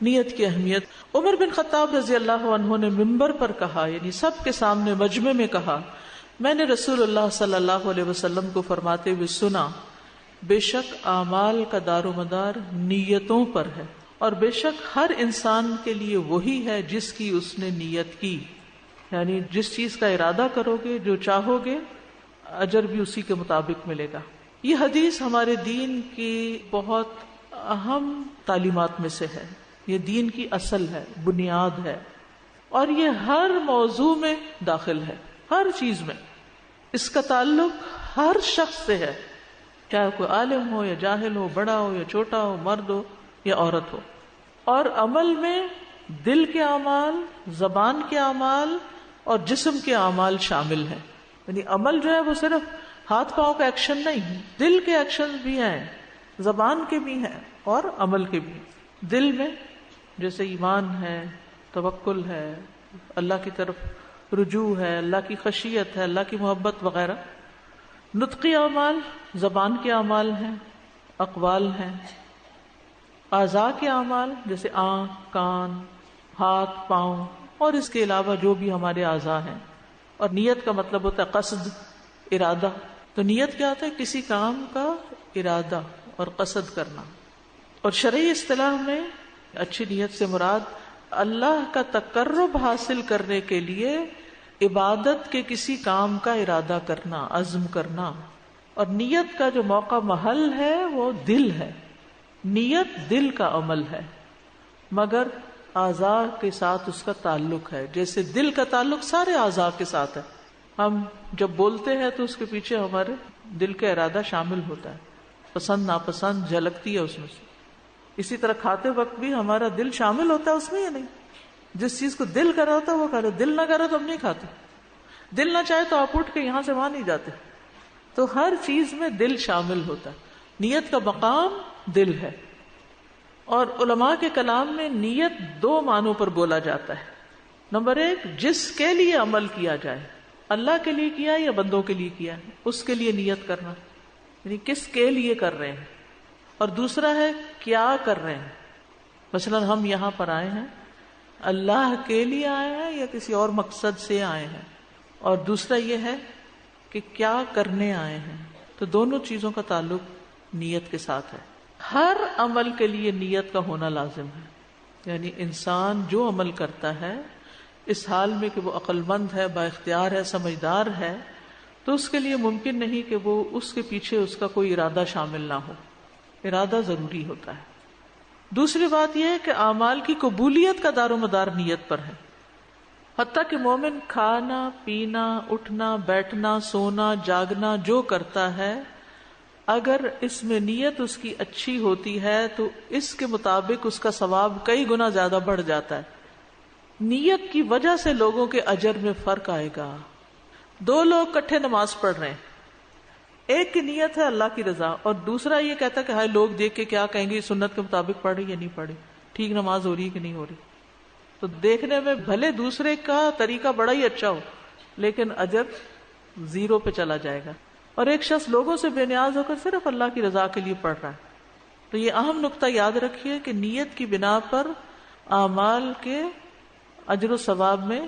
نیت کی اہمیت. عمر بن خطاب رضی اللہ عنہ نے منبر پر کہا، یعنی سب کے سامنے مجمع میں کہا، میں نے رسول اللہ صلی اللہ علیہ وسلم کو فرماتے ہوئے سنا، بے شک اعمال کا دار و مدار نیتوں پر ہے، اور بے شک ہر انسان کے لیے وہی ہے جس کی اس نے نیت کی. یعنی جس چیز کا ارادہ کرو گے، جو چاہو گے، اجر بھی اسی کے مطابق ملے گا. یہ حدیث ہمارے دین کی بہت اہم تعلیمات میں سے ہے. یہ دین کی اصل ہے، بنیاد ہے، اور یہ ہر موضوع میں داخل ہے، ہر چیز میں. اس کا تعلق ہر شخص سے ہے، چاہے کوئی عالم ہو یا جاہل ہو، بڑا ہو یا چھوٹا ہو، مرد ہو یا عورت ہو. اور عمل میں دل کے اعمال، زبان کے اعمال اور جسم کے اعمال شامل ہیں. یعنی عمل جو ہے وہ صرف ہاتھ پاؤں کا ایکشن نہیں، دل کے ایکشن بھی ہیں، زبان کے بھی ہیں اور عمل کے بھی. دل میں جیسے ایمان ہے، توکل ہے، اللہ کی طرف رجوع ہے، اللہ کی خشیت ہے، اللہ کی محبت وغیرہ. نطقی اعمال زبان کے اعمال ہیں، اقوال ہیں. اعضاء کے اعمال جیسے آنکھ، کان، ہاتھ، پاؤں اور اس کے علاوہ جو بھی ہمارے اعضاء ہیں. اور نیت کا مطلب ہوتا ہے قصد، ارادہ. تو نیت کیا ہوتا ہے؟ کسی کام کا ارادہ اور قصد کرنا. اور شرعی اصطلاح میں اچھی نیت سے مراد اللہ کا تقرب حاصل کرنے کے لیے عبادت کے کسی کام کا ارادہ کرنا، عزم کرنا. اور نیت کا جو موقع محل ہے وہ دل ہے. نیت دل کا عمل ہے، مگر اعضاء کے ساتھ اس کا تعلق ہے. جیسے دل کا تعلق سارے اعضاء کے ساتھ ہے. ہم جب بولتے ہیں تو اس کے پیچھے ہمارے دل کا ارادہ شامل ہوتا ہے، پسند ناپسند جھلکتی ہے اس میں سے. اسی طرح کھاتے وقت بھی ہمارا دل شامل ہوتا ہے اس میں یا نہیں؟ جس چیز کو دل کر رہا ہوتا ہے وہ کھاتے، دل نہ کرے تو ہم نہیں کھاتے. دل نہ چاہے تو آپ اٹھ کے یہاں سے وہاں نہیں جاتے. تو ہر چیز میں دل شامل ہوتا ہے. نیت کا مقام دل ہے. اور علماء کے کلام میں نیت دو معنوں پر بولا جاتا ہے. نمبر ایک، جس کے لیے عمل کیا جائے، اللہ کے لیے کیا یا بندوں کے لیے کیا، اس کے لیے نیت کرنا، یعنی کس کے لیے کر رہے ہیں. اور دوسرا ہے کیا کر رہے ہیں. مثلا ہم یہاں پر آئے ہیں اللہ کے لیے آئے ہیں یا کسی اور مقصد سے آئے ہیں. اور دوسرا یہ ہے کہ کیا کرنے آئے ہیں. تو دونوں چیزوں کا تعلق نیت کے ساتھ ہے. ہر عمل کے لیے نیت کا ہونا لازم ہے. یعنی انسان جو عمل کرتا ہے اس حال میں کہ وہ عقل مند ہے، با اختیار ہے، سمجھدار ہے، تو اس کے لیے ممکن نہیں کہ وہ اس کے پیچھے اس کا کوئی ارادہ شامل نہ ہو. ارادہ ضروری ہوتا ہے. دوسری بات یہ ہے کہ اعمال کی قبولیت کا دار و مدار نیت پر ہے. حتیٰ کہ مومن کھانا، پینا، اٹھنا، بیٹھنا، سونا، جاگنا جو کرتا ہے، اگر اس میں نیت اس کی اچھی ہوتی ہے تو اس کے مطابق اس کا ثواب کئی گنا زیادہ بڑھ جاتا ہے. نیت کی وجہ سے لوگوں کے اجر میں فرق آئے گا. دو لوگ کٹھے نماز پڑھ رہے ہیں، ایک کی نیت ہے اللہ کی رضا اور دوسرا یہ کہتا ہے کہ ہائے لوگ دیکھ کے کیا کہیں گے، سنت کے مطابق پڑھ رہی یا نہیں پڑھ رہی، ٹھیک نماز ہو رہی کہ نہیں ہو رہی. تو دیکھنے میں بھلے دوسرے کا طریقہ بڑا ہی اچھا ہو لیکن اجر زیرو پہ چلا جائے گا. اور ایک شخص لوگوں سے بے نیاز ہو کر صرف اللہ کی رضا کے لیے پڑھ رہا ہے. تو یہ اہم نقطہ یاد رکھیے کہ نیت کی بنا پر اعمال کے اجر و ثواب میں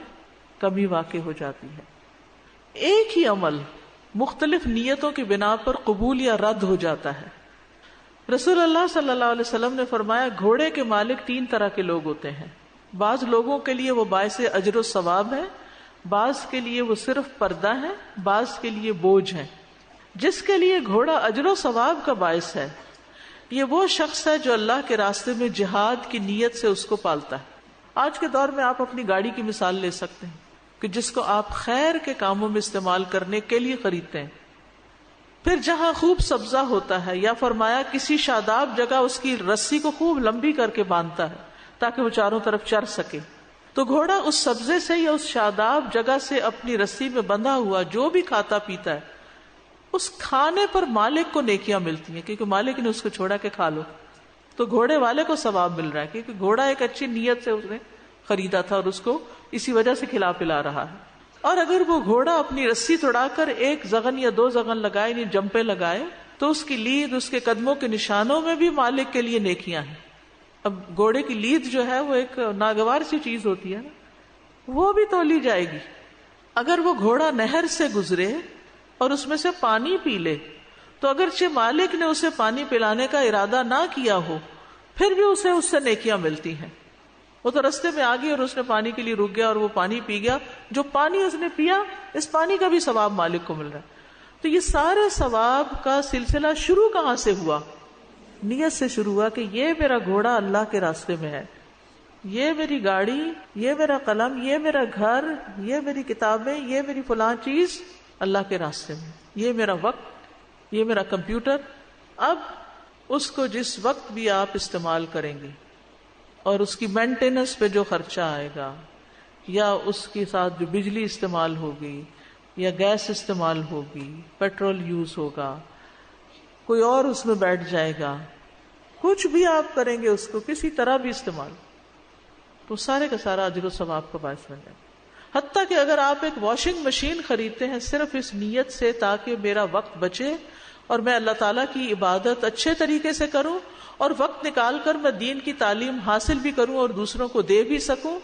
کمی واقع ہو جاتی ہے. ایک ہی عمل مختلف نیتوں کی بنا پر قبول یا رد ہو جاتا ہے. رسول اللہ صلی اللہ علیہ وسلم نے فرمایا گھوڑے کے مالک تین طرح کے لوگ ہوتے ہیں. بعض لوگوں کے لیے وہ باعث اجر و ثواب ہے، بعض کے لیے وہ صرف پردہ ہے، بعض کے لیے بوجھ ہے. جس کے لیے گھوڑا اجر و ثواب کا باعث ہے یہ وہ شخص ہے جو اللہ کے راستے میں جہاد کی نیت سے اس کو پالتا ہے. آج کے دور میں آپ اپنی گاڑی کی مثال لے سکتے ہیں کہ جس کو آپ خیر کے کاموں میں استعمال کرنے کے لیے خریدتے ہیں. پھر جہاں خوب سبزہ ہوتا ہے یا فرمایا کسی شاداب جگہ اس کی رسی کو خوب لمبی کر کے باندھتا ہے تاکہ وہ چاروں طرف چر سکے. تو گھوڑا اس سبزے سے یا اس شاداب جگہ سے اپنی رسی میں بندھا ہوا جو بھی کھاتا پیتا ہے اس کھانے پر مالک کو نیکیاں ملتی ہیں کیونکہ مالک نے اس کو چھوڑا کہ کھا لو. تو گھوڑے والے کو ثواب مل رہا ہے کیونکہ گھوڑا ایک اچھی نیت سے اس نے خریدا تھا اور اس کو اسی وجہ سے کھلا پلا رہا ہے. اور اگر وہ گھوڑا اپنی رسی توڑا کر ایک زغن یا دو زغن لگائے یعنی جمپے لگائے تو اس کی لید، اس کے قدموں کے نشانوں میں بھی مالک کے لیے نیکیاں ہیں. اب گھوڑے کی لید جو ہے وہ ایک ناگوار سی چیز ہوتی ہے نا، وہ بھی تولی جائے گی. اگر وہ گھوڑا نہر سے گزرے اور اس میں سے پانی پی لے تو اگرچہ مالک نے اسے پانی پلانے کا ارادہ نہ کیا ہو پھر بھی اسے اس سے نیکیاں ملتی ہیں. وہ تو رستے میں آ گئی اور اس نے پانی کے لیے رک گیا اور وہ پانی پی گیا، جو پانی اس نے پیا اس پانی کا بھی ثواب مالک کو مل رہا ہے. تو یہ سارے ثواب کا سلسلہ شروع کہاں سے ہوا؟ نیت سے شروع ہوا کہ یہ میرا گھوڑا اللہ کے راستے میں ہے، یہ میری گاڑی، یہ میرا قلم، یہ میرا گھر، یہ میری کتابیں، یہ میری فلاں چیز اللہ کے راستے میں، یہ میرا وقت، یہ میرا کمپیوٹر. اب اس کو جس وقت بھی آپ استعمال کریں گے اور اس کی مینٹیننس پہ جو خرچہ آئے گا، یا اس کے ساتھ جو بجلی استعمال ہوگی یا گیس استعمال ہوگی، پیٹرول یوز ہوگا، کوئی اور اس میں بیٹھ جائے گا، کچھ بھی آپ کریں گے اس کو کسی طرح بھی استعمال، تو سارے کا سارا اجر و ثواب کا باعث بن جائے. حتیٰ کہ اگر آپ ایک واشنگ مشین خریدتے ہیں صرف اس نیت سے تاکہ میرا وقت بچے اور میں اللہ تعالیٰ کی عبادت اچھے طریقے سے کروں اور وقت نکال کر میں دین کی تعلیم حاصل بھی کروں اور دوسروں کو دے بھی سکوں،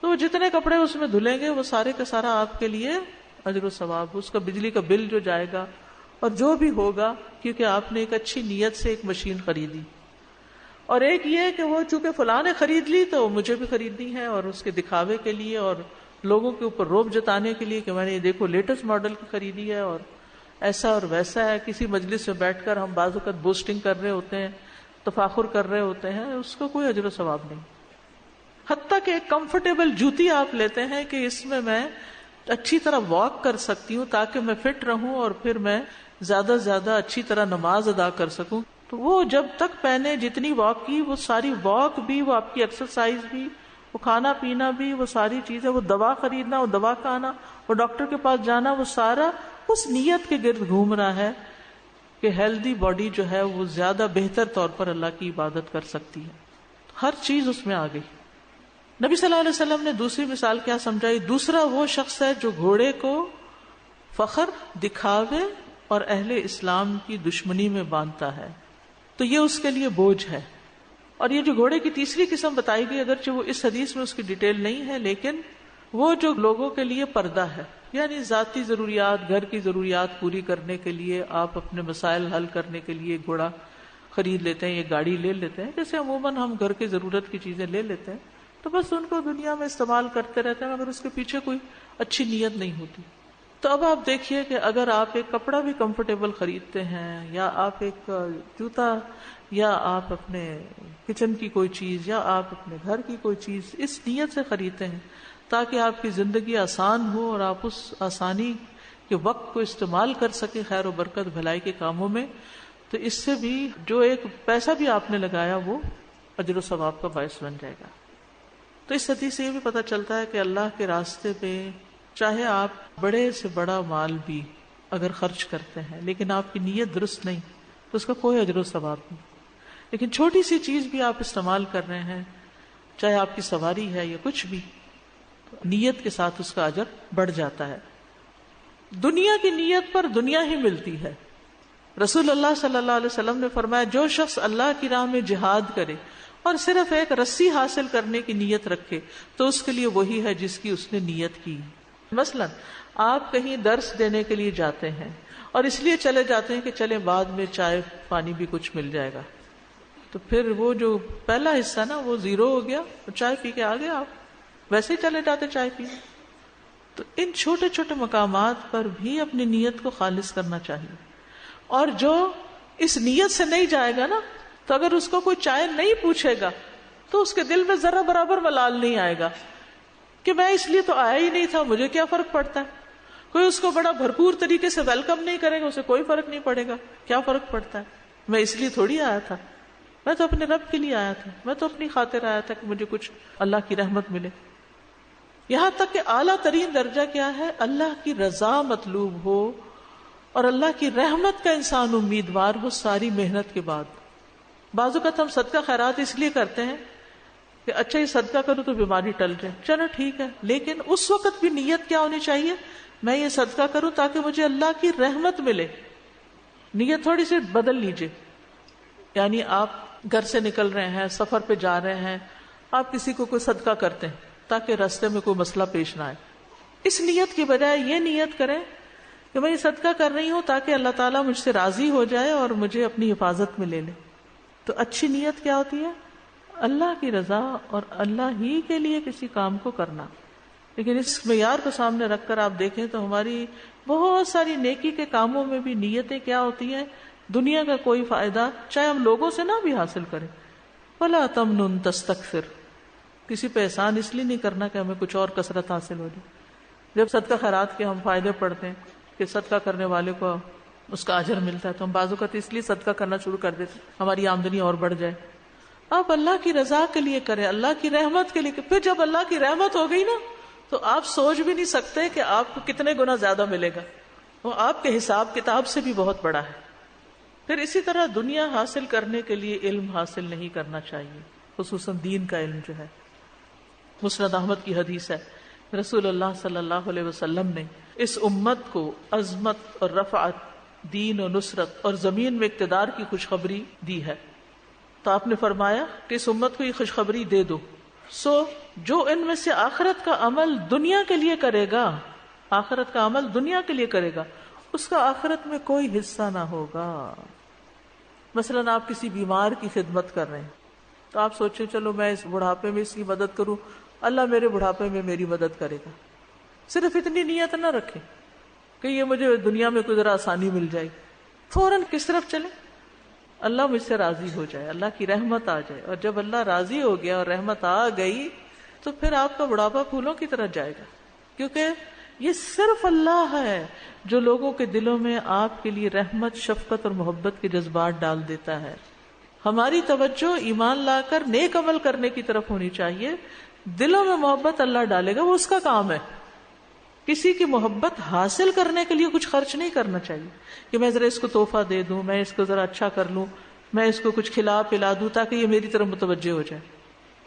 تو جتنے کپڑے اس میں دھلیں گے وہ سارے کا سارا آپ کے لیے اجر و ثواب. اس کا بجلی کا بل جو جائے گا اور جو بھی ہوگا، کیونکہ آپ نے ایک اچھی نیت سے ایک مشین خریدی. اور ایک یہ کہ وہ چونکہ فلاں نے خرید لی تو مجھے بھی خریدنی ہے، اور اس کے دکھاوے کے لیے اور لوگوں کے اوپر روب جتانے کے لیے کہ میں نے یہ دیکھو لیٹسٹ ماڈل کی خریدی ہے اور ایسا اور ویسا ہے. کسی مجلس میں بیٹھ کر ہم بعض اوقات بوسٹنگ کر رہے ہوتے ہیں، تفاخر کر رہے ہوتے ہیں، اس کو کوئی اجر و ثواب نہیں. حتیٰ کہ ایک کمفرٹیبل جوتی آپ لیتے ہیں کہ اس میں میں اچھی طرح واک کر سکتی ہوں تاکہ میں فٹ رہوں اور پھر میں زیادہ سے زیادہ اچھی طرح نماز ادا کر سکوں، تو وہ جب تک پہنے جتنی واک کی وہ ساری واک بھی، وہ آپ کی ایکسرسائز بھی، وہ کھانا پینا بھی، وہ ساری چیزیں، وہ دوا خریدنا، وہ دوا کھانا، وہ ڈاکٹر کے پاس جانا، وہ سارا اس نیت کے گرد گھوم رہا ہے کہ ہیلدی باڈی جو ہے وہ زیادہ بہتر طور پر اللہ کی عبادت کر سکتی ہے. ہر چیز اس میں آ گئی. نبی صلی اللہ علیہ وسلم نے دوسری مثال کیا سمجھائی؟ دوسرا وہ شخص ہے جو گھوڑے کو فخر، دکھاوے اور اہل اسلام کی دشمنی میں باندھتا ہے تو یہ اس کے لیے بوجھ ہے. اور یہ جو گھوڑے کی تیسری قسم بتائی گئی، اگرچہ وہ اس حدیث میں اس کی ڈیٹیل نہیں ہے، لیکن وہ جو لوگوں کے لیے پردہ ہے، یعنی ذاتی ضروریات، گھر کی ضروریات پوری کرنے کے لیے، آپ اپنے مسائل حل کرنے کے لیے گھوڑا خرید لیتے ہیں، یہ گاڑی لے لیتے ہیں، جیسے عموماً ہم گھر کی ضرورت کی چیزیں لے لیتے ہیں، تو بس ان کو دنیا میں استعمال کرتے رہتے ہیں مگر اس کے پیچھے کوئی اچھی نیت نہیں ہوتی. تو اب آپ دیکھیے کہ اگر آپ ایک کپڑا بھی کمفرٹیبل خریدتے ہیں، یا آپ ایک جوتا، یا آپ اپنے کچن کی کوئی چیز، یا آپ اپنے گھر کی کوئی چیز اس نیت سے خریدتے ہیں تاکہ آپ کی زندگی آسان ہو اور آپ اس آسانی کے وقت کو استعمال کر سکیں خیر و برکت بھلائی کے کاموں میں، تو اس سے بھی جو ایک پیسہ بھی آپ نے لگایا وہ اجر و ثواب کا باعث بن جائے گا. تو اس حدیث سے یہ بھی پتہ چلتا ہے کہ اللہ کے راستے پہ چاہے آپ بڑے سے بڑا مال بھی اگر خرچ کرتے ہیں لیکن آپ کی نیت درست نہیں تو اس کا کوئی اجر و ثواب نہیں. لیکن چھوٹی سی چیز بھی آپ استعمال کر رہے ہیں، چاہے آپ کی سواری ہے یا کچھ بھی، نیت کے ساتھ اس کا اجر بڑھ جاتا ہے. دنیا کی نیت پر دنیا ہی ملتی ہے. رسول اللہ صلی اللہ علیہ وسلم نے فرمایا جو شخص اللہ کی راہ میں جہاد کرے اور صرف ایک رسی حاصل کرنے کی نیت رکھے تو اس کے لیے وہی ہے جس کی اس نے نیت کی. مثلا آپ کہیں درس دینے کے لیے جاتے ہیں اور اس لیے چلے جاتے ہیں کہ چلے بعد میں چائے پانی بھی کچھ مل جائے گا، تو پھر وہ جو پہلا حصہ نا وہ زیرو ہو گیا، چائے پی کے آ گئے، آپ ویسے ہی چلے جاتے چائے پی. تو ان چھوٹے چھوٹے مقامات پر بھی اپنی نیت کو خالص کرنا چاہیے. اور جو اس نیت سے نہیں جائے گا نا، تو اگر اس کو کوئی چائے نہیں پوچھے گا تو اس کے دل میں ذرا برابر ملال نہیں آئے گا کہ میں اس لیے تو آیا ہی نہیں تھا، مجھے کیا فرق پڑتا ہے. کوئی اس کو بڑا بھرپور طریقے سے ویلکم نہیں کرے گا، اسے کوئی فرق نہیں پڑے گا. کیا فرق پڑتا ہے، میں اس لیے تھوڑی آیا تھا، میں تو اپنے رب کے لیے آیا تھا، میں تو اپنی خاطر آیا تھا کہ مجھے کچھ اللہ کی رحمت ملے. یہاں تک کہ اعلیٰ ترین درجہ کیا ہے، اللہ کی رضا مطلوب ہو اور اللہ کی رحمت کا انسان امیدوار ہو ساری محنت کے بعد. بعض اوقات ہم صدقہ خیرات اس لیے کرتے ہیں کہ اچھا یہ صدقہ کروں تو بیماری ٹل جائے، چلو ٹھیک ہے، لیکن اس وقت بھی نیت کیا ہونی چاہیے، میں یہ صدقہ کروں تاکہ مجھے اللہ کی رحمت ملے. نیت تھوڑی سی بدل لیجئے، یعنی آپ گھر سے نکل رہے ہیں، سفر پہ جا رہے ہیں، آپ کسی کو کوئی صدقہ کرتے ہیں تاکہ راستے میں کوئی مسئلہ پیش نہ آئے، اس نیت کی بجائے یہ نیت کریں کہ میں یہ صدقہ کر رہی ہوں تاکہ اللہ تعالیٰ مجھ سے راضی ہو جائے اور مجھے اپنی حفاظت میں لے لے. تو اچھی نیت کیا ہوتی ہے؟ اللہ کی رضا اور اللہ ہی کے لیے کسی کام کو کرنا. لیکن اس معیار کو سامنے رکھ کر آپ دیکھیں تو ہماری بہت ساری نیکی کے کاموں میں بھی نیتیں کیا ہوتی ہیں؟ دنیا کا کوئی فائدہ چاہے ہم لوگوں سے نہ بھی حاصل کریں. وَلَا تَمْنُن تَسْتَكْثِرْ، کسی پہ احسان اس لیے نہیں کرنا کہ ہمیں کچھ اور کثرت حاصل ہو جائے. جب صدقہ خیرات کے ہم فائدے پڑھتے ہیں کہ صدقہ کرنے والے کو اس کا اجر ملتا ہے تو ہم بعض اوقات اس لیے صدقہ کرنا شروع کر دیتے ہماری آمدنی اور بڑھ جائے. آپ اللہ کی رضا کے لیے کریں، اللہ کی رحمت کے لیے. پھر جب اللہ کی رحمت ہو گئی نا تو آپ سوچ بھی نہیں سکتے کہ آپ کو کتنے گنا زیادہ ملے گا. وہ آپ کے حساب کتاب سے بھی بہت بڑا ہے. پھر اسی طرح دنیا حاصل کرنے کے لیے علم حاصل نہیں کرنا چاہیے، خصوصاً دین کا علم جو ہے. مسند احمد کی حدیث ہے، رسول اللہ صلی اللہ علیہ وسلم نے اس امت کو عظمت اور رفعت، دین و نصرت اور زمین میں اقتدار کی خوشخبری دی ہے. تو آپ نے فرمایا کہ اس امت کو یہ خوشخبری دے دو، جو ان میں سے آخرت کا عمل دنیا کے لیے کرے گا، آخرت کا عمل دنیا کے لیے کرے گا، اس کا آخرت میں کوئی حصہ نہ ہوگا. مثلاً آپ کسی بیمار کی خدمت کر رہے ہیں تو آپ سوچیں چلو میں اس بڑھاپے میں اس کی مدد کروں، اللہ میرے بڑھاپے میں میری مدد کرے گا. صرف اتنی نیت نہ رکھیں کہ یہ مجھے دنیا میں کوئی ذرا آسانی مل جائے، فوراً کس طرف چلیں؟ اللہ مجھ سے راضی ہو جائے، اللہ کی رحمت آ جائے. اور جب اللہ راضی ہو گیا اور رحمت آ گئی تو پھر آپ کا بڑھاپا پھولوں کی طرح جائے گا. کیونکہ یہ صرف اللہ ہے جو لوگوں کے دلوں میں آپ کے لیے رحمت، شفقت اور محبت کے جذبات ڈال دیتا ہے. ہماری توجہ ایمان لا کر نیک عمل کرنے کی طرف ہونی چاہیے. دلوں میں محبت اللہ ڈالے گا، وہ اس کا کام ہے. کسی کی محبت حاصل کرنے کے لیے کچھ خرچ نہیں کرنا چاہیے کہ میں ذرا اس کو تحفہ دے دوں، میں اس کو ذرا اچھا کر لوں، میں اس کو کچھ کھلا پلا دوں تاکہ یہ میری طرف متوجہ ہو جائے.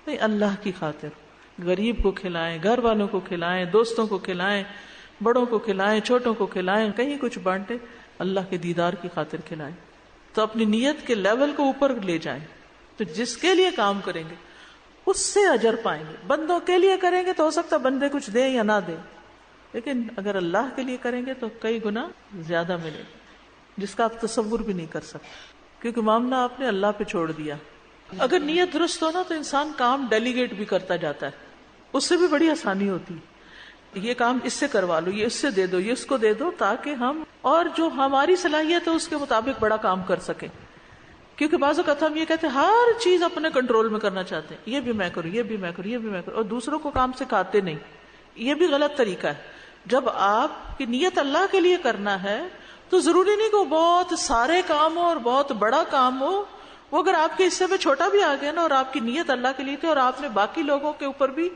نہیں، اللہ کی خاطر غریب کو کھلائیں، گھر والوں کو کھلائیں، دوستوں کو کھلائیں، بڑوں کو کھلائیں، چھوٹوں کو کھلائیں، کہیں کچھ بانٹیں، اللہ کے دیدار کی خاطر کھلائیں. تو اپنی نیت کے لیول کو اوپر لے جائیں. تو جس کے لیے کام کریں گے اس سے اجر پائیں گے. بندوں کے لیے کریں گے تو ہو سکتا ہے بندے کچھ دیں یا نہ دیں، لیکن اگر اللہ کے لیے کریں گے تو کئی گنا زیادہ ملے گا، جس کا آپ تصور بھی نہیں کر سکتے، کیونکہ معاملہ آپ نے اللہ پہ چھوڑ دیا. اگر نیت درست ہو نا تو انسان کام ڈیلیگیٹ بھی کرتا جاتا ہے، اس سے بھی بڑی آسانی ہوتی ہے. یہ کام اس سے کروا لو، یہ اس سے دے دو، یہ اس کو دے دو، تاکہ ہم اور جو ہماری صلاحیت ہے اس کے مطابق بڑا کام کر سکیں. کیونکہ بعض اوقات ہم یہ کہتے ہیں ہر چیز اپنے کنٹرول میں کرنا چاہتے ہیں، یہ بھی میں کروں، یہ بھی میں کروں، یہ بھی میں کروں، اور دوسروں کو کام سکھاتے نہیں. یہ بھی غلط طریقہ ہے. جب آپ کی نیت اللہ کے لیے کرنا ہے تو ضروری نہیں کہ وہ بہت سارے کام ہو اور بہت بڑا کام ہو. وہ اگر آپ کے حصے میں چھوٹا بھی آ گیا نا اور آپ کی نیت اللہ کے لیے تھی اور آپ نے باقی لوگوں کے اوپر بھی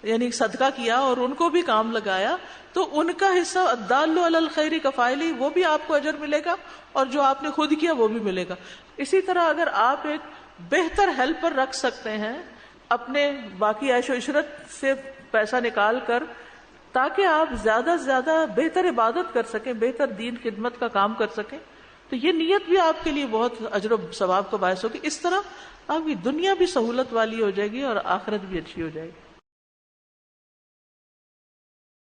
یعنی صدقہ کیا اور ان کو بھی کام لگایا تو ان کا حصہ الدال علی الخیر کفاعلہ، وہ بھی آپ کو اجر ملے گا اور جو آپ نے خود کیا وہ بھی ملے گا. اسی طرح اگر آپ ایک بہتر ہیلپر رکھ سکتے ہیں اپنے باقی عیش و عشرت سے پیسہ نکال کر تاکہ آپ زیادہ سے زیادہ بہتر عبادت کر سکیں، بہتر دین خدمت کا کام کر سکیں، تو یہ نیت بھی آپ کے لیے بہت اجر و ثواب کا باعث ہوگی. اس طرح آپ کی دنیا بھی سہولت والی ہو جائے گی اور آخرت بھی اچھی ہو جائے گی.